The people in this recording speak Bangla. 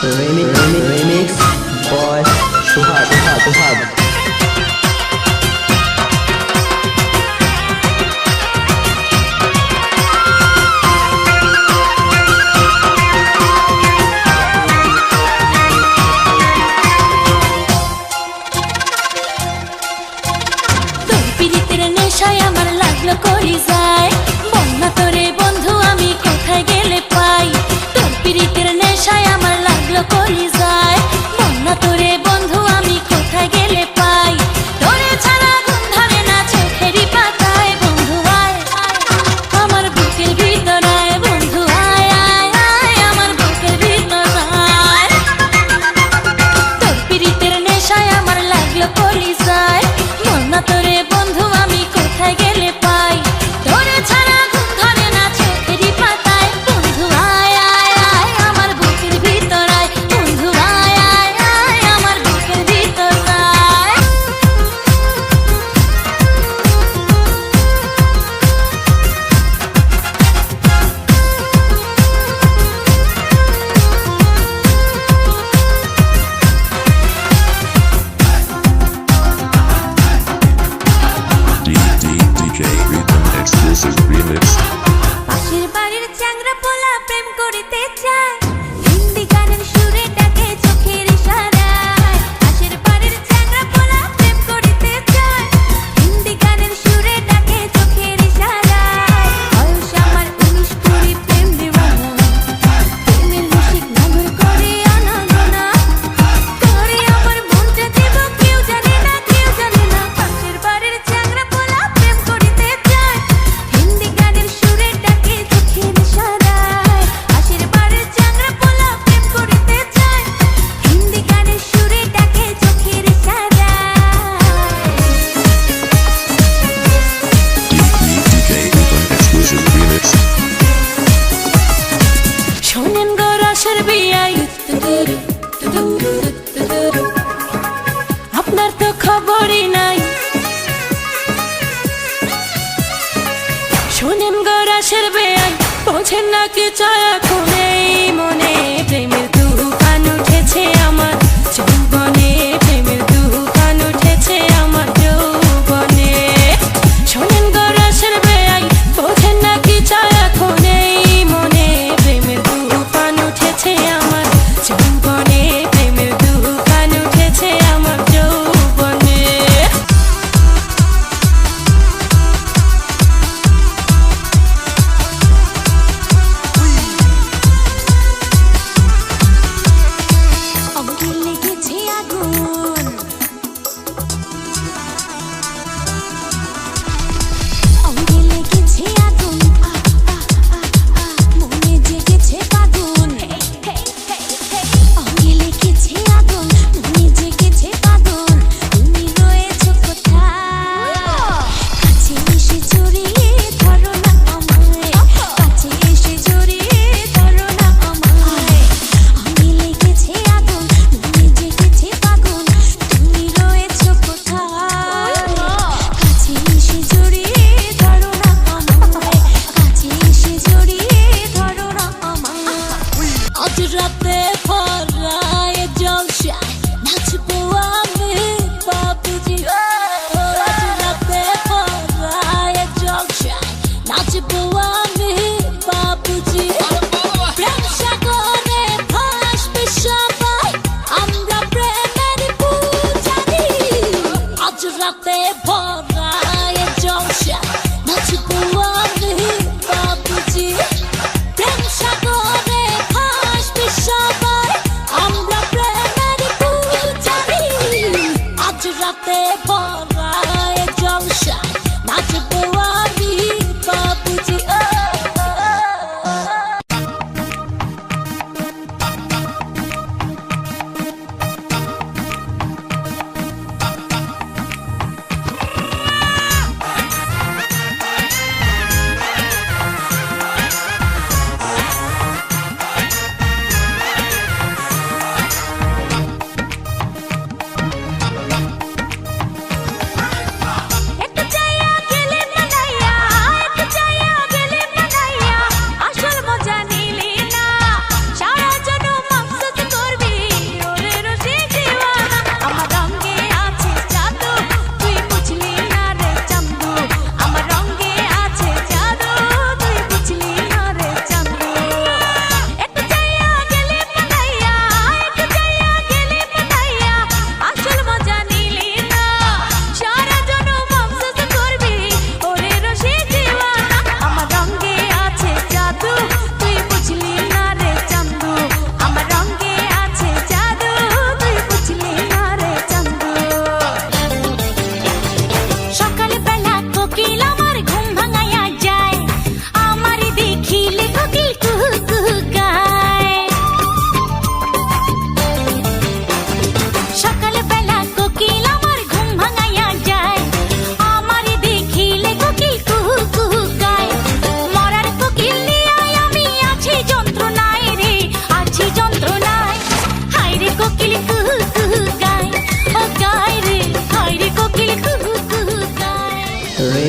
Remix by Shubhad. করি যায় বন্যা তোরে বন্ধু আমি কোথায় গেলে পাই তোর পিরিতের নেশায় আমার লাগলো করি যায় বন্যা তোরে বন্ধু আমি কোথায় গেলে পাই তোরে ছাড়া ঘুম ধরে না চোখেরই পাতায় বন্ধু আয় আমার বুকের ভিতরায় বন্ধু আয় আয় আয় আমার বুকের ভিতরায় তোর পিরিতের নেশায় আমার লাগলো করি যায় বন্যা তোরে বন্ধু আমি কোথায় গেলে পাই তোরে ছাড়া ঘুম ধরে না চোখেরই পাতায় বন্ধু আয় আয় আয় আমার বুকের ভিতরায় বন্ধু আয় আয় আয় আমার বুকের ভিতরায় DJ Rhythm Exclusive Remix. পাশের বাড়ির চ্যাংড়া পোলা প্রেম করিতে চায় হিন্দি গানের সুরে ডাকে চোখের ইশারায় পাশের বাড়ির চ্যাংড়া পোলা প্রেম করিতে চায় হিন্দি গানের সুরে ডাকে চোখের ইশারায় বয়স আমার 19-20 প্রেম দিওয়ানা প্রেমের মুশিক নাগর করে আনাগোনা করে আমার মনটা দেব কেউ জানে না পাশের বাড়ির চ্যাংড়া পোলা প্রেম করিতে চায় হিন্দি গানের সুরে ডাকে চোখের ইশারায় পাশের বাড়ির চ্যাংড়া পোলা প্রেম করিতে চায় হিন্দি গানের সুরে ডাকে চোখের ইশারায় DJ Rhythm Exclusive Remix. শোনেন গো রসের বিয়াই আপনার তো খবরই নাই শোনেন গো রসের বিয়াই বোঝেন না কি চায় এখন এই মনে প্রেমের তুফান উঠেছে আমার যৌবনে প্রেমের তুফান উঠেছে আমার যৌবনে শোনেন গো রসের বিয়াই বোঝেন না কি চায় এখন এই মনে প্রেমের তুফান উঠেছে আমার যৌবনে প্রেমের তুফান উঠেছে আমার যৌবনে অঙ্গে লেগেছে আগুন অঙ্গে লেগেছে আগুন মনে জেগেছে ফাগুন অঙ্গে লেগেছে আগুন মনে জেগেছে ফাগুন তুমি রয়েছো কোথায় কাছে এসে জড়িয়ে ধরো না আমায় কাছে এসে জড়িয়ে ধরো না আমায় অঙ্গে লেগেছে আগুন মনে জেগেছে ফাগুন তুমি রয়েছো কোথায় কাছে এসে জড়িয়ে ধরো না আমায় কাছে এসে জড়িয়ে ধরো না আমায় আজ রাতে ফল